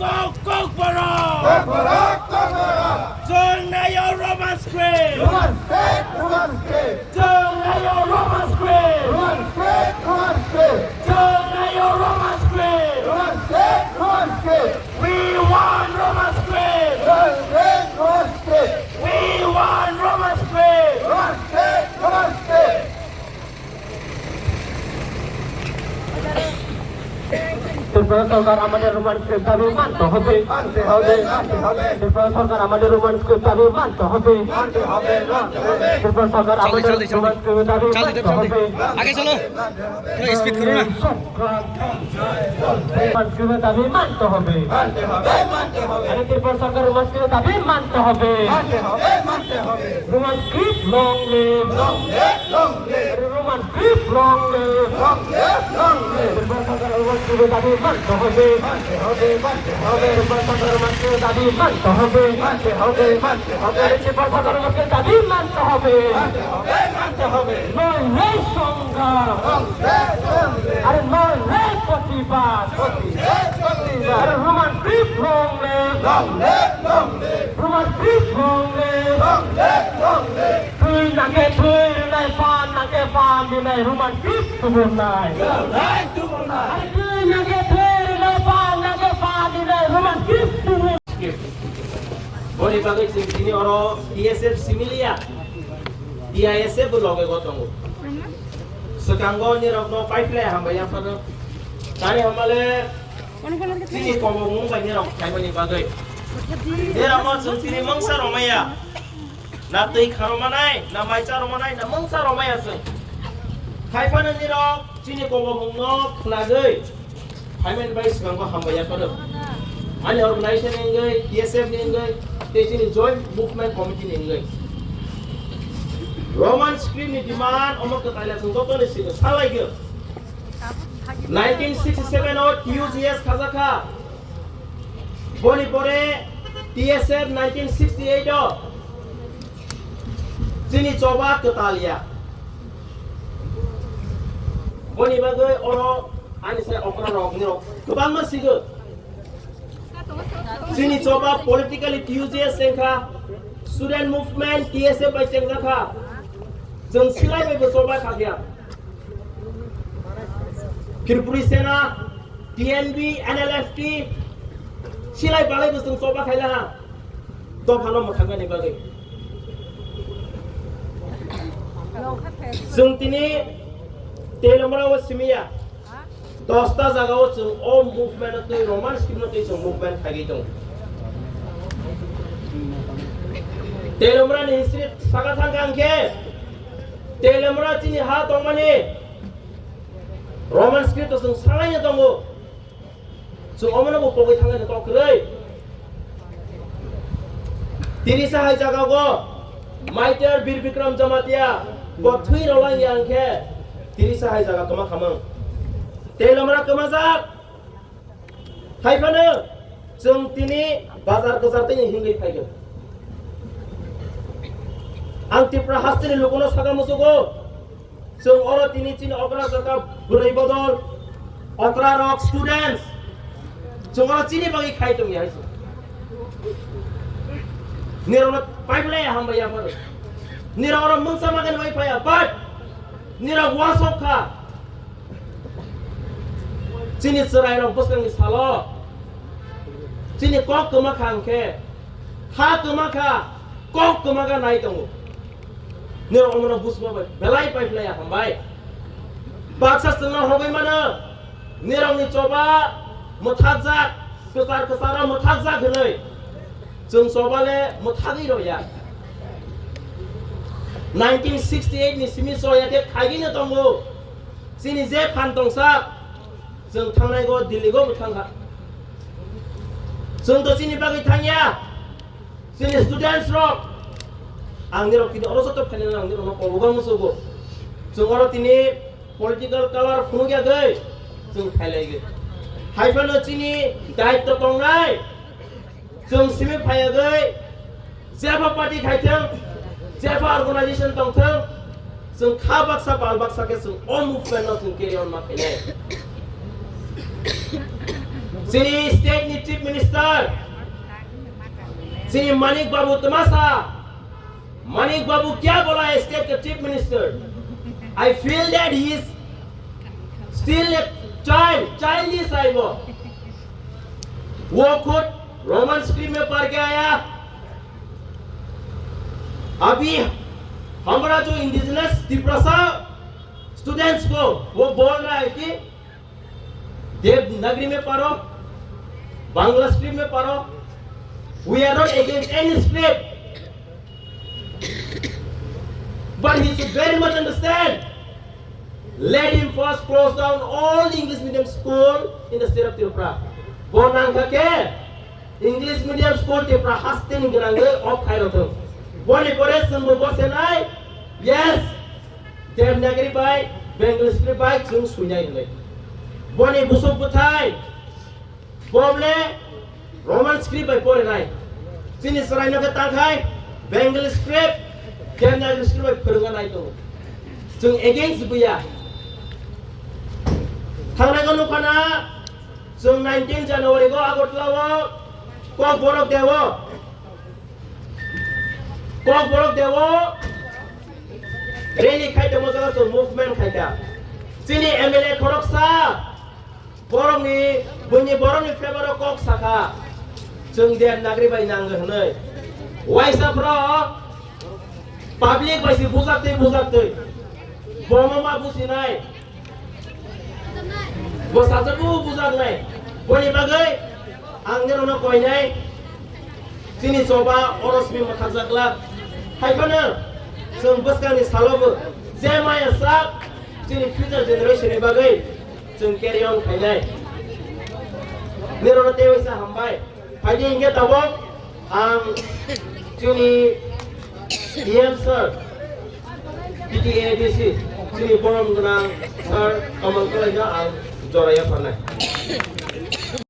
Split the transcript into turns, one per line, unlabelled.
Kok Barak! Turn your Roman script! Turn your Roman script! Turn your Roman script! We want Roman script! We want Roman script!
Tripura সরকার আমাদের Roman script দাবি মানতে হবে ত্রিপুরা সরকার আমাদের Roman script দাবি মানতে হবে ত্রিপুরা সরকার আমাদের রোমান স্ক্রিপ্ট দাবি মানতে হবে
আগে চলো স্পিড করো না
রোমান স্ক্রিপ্ট দাবি মানতে হবে আরে ত্রিপুরা সরকার রোমান স্ক্রিপ্ট দাবি মানতে হবে Roman script long live Roman script long live Tripura সরকার রোমান স্ক্রিপ্ট দাবি মানতে হবে ত্রিপুরা সরকার রোমান স্ক্রিপ্ট দাবি মানতে হবে ত্রিপুরা সরকার রোমান স্ক্রিপ্ট দাবি মানতে হবে নয় রে সংগ্রাম আরে নয় রে প্রতিবাদ আরে Roman script long live Roman script long leave তুই নাকে তুই নাই পান নাকে পান দিলাই রোমান স্ক্রিপ্ট তুই নাই তুই নাকে তুই নাই পান নাকে পান দিলাই রোমান স্ক্রিপ্ট তুই
Boni bagai sini orang DSF similia, DISF loge gotongo. Sekarang ni rokno pipeline hamba yang pada, tadi hamale sini komong banyak rok kayak boni bagai. Dia ramai sini mangsa romaya, nak tei karomanai, nak macam romanai, nak mangsa romaya sen. Kayak mana ni rok sini komong no lagi, kayak bagai sekarang hamba yang pada. Ani organisation enggak, DSF enggak, ini Joint Movement Committee enggak. Roman screen ni demand omong ketanya sengkau ni sih, salah lagi. 1967 और QGS Kazakha, boni pore DSF 1968 और sini coba ketalia. Boni bagai orang, ani saya okran rok ni rok, kebang masih ke? Sini coba politically QGS sengkha, student movement TSF by sengkha, jeng silai by coba kagya. Kirpuri Sena, TNB, NLFT, silai balai beseng coba kaya lah. Dua halom makanya ni bagai. Jeng tini telemra was simia. Dosta jaga wo jeng all movement tu Roman script tu jeng movement kagi jeng. Telemra ni history sangat sangat ke. Telemra cini hat orang ni. Roman script tu jeng salahnya tunggu. Jeng orang mana bukan tangan ni kau kerai. Tiri sahai jaga wo. Maiter Bir Bikram Jamatia. Go thui orang yang ke. Tiri sahai jaga kama kamang. Telemra kemazak, hai mana? Jeng tini bazar kezar tini hinggai payah. Angti prahasti ni lukuno saga musugo. Jeng orang tini cini okra jaka burai bodol, okra rock students. Jeng orang cini bagi kai tu ya. Nirona pipeline hamba ya mana? Nira orang mangsa makan wifi ya, but nira wasokha. Sini serai orang bos kang salah, sini kok kemakang ke, ha kemaka, kok kemaka naik tunggu. Ni orang mana bos mana, belai pipeline ya hambai. Baksa setengah orang mana, ni orang ni coba muthazak, kesar muthazak helai, jeng coba le muthagi roya. 1968 ni simi soya ke kagi ni tunggu, sini je pantong sak. Jeng tangnai go Delhi go butangha. Jeng to sini bagi tanya, sini students rock. Angni rock ini orang satu panen angni rock orang musuh go. Jeng orang ini political color funu gaya gay. Jeng khalai gay. Hai fano sini diet to tongnai. Jeng simi payah gay. Siapa parti kaitan, siapa organisation tongtang. Jeng khabak sa balbak sa ke jeng all movement not jeng carry on makinai. Sini State ni Chief Minister. Sini Manik Babu Tamasa. Manik Babu क्या बोला है State के Chief Minister? I feel that he is still a childish है वो खुद Roman script में पढ़ के आया। अभी हमारा जो इंडिजिनस त्रिपुरा स्टूडेंट्स को वो बोल रहा है कि देवनागरी में पढ़ो, बांग्ला स्क्रिप्ट में पढ़ो। We are not against any script, but he should very much understand. Let him first close down all the English medium school in the state of Tripura. Bonang kake English medium school Tripura hasten ingrange of Kairotum. Boni pore sembo bosenai. Yes, Devanagari by Bengali script by Chung Sunyai. Boni busuk butai. Bomle Roman script by pore nai. Sini serai naga tangkai Bengali script Devanagari script by perungan itu. Chung against buya. Thangna kanu kana Chung 19 January ko Agotla wo kok borok dewo rally khai demo jaga so movement khai da sini MLA khorok sa borok ni buni borok ni favor kok saka Chung Devanagari bai nang hnai waisa pro public bai si bujak bomo ma businai bo sajabu bujak nai boni bagai angger ono koinai sini soba orosmi makhakjakla haikana जों बसकानि सालावबो जे माया साब जोंनि future जेनेरेशननि बागै जों केरि अन खायनाय निरन तेवैसा हामबाय फायदि इंगे दाबो आं जोंनि डीएम सर PTADC जोंनि बरम गोनां सर कमल कलेजा आं जराया फारनाय